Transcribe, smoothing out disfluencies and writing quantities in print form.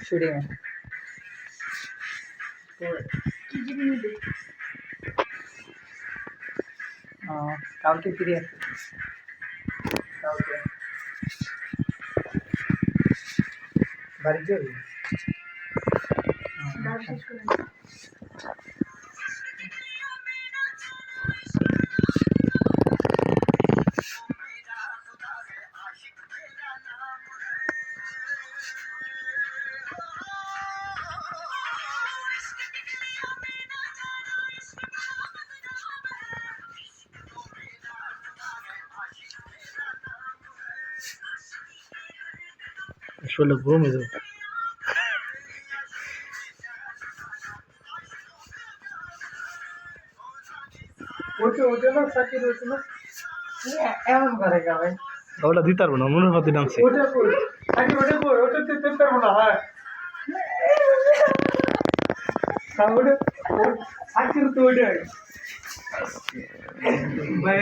shooting কালকে ফিরে আসবে কালকে বাড়ি যাবি আসলে ঘুমে যাও ওটা না সাকির ওটা না এমন করে গাবে ওটা দিতে পারবো না মনের মধ্যে নামছে ওটা কই আগে ওটা কই ওটা দিতে পারবো না হ্যাঁ ওটা সাকির তো ওটাই ভাই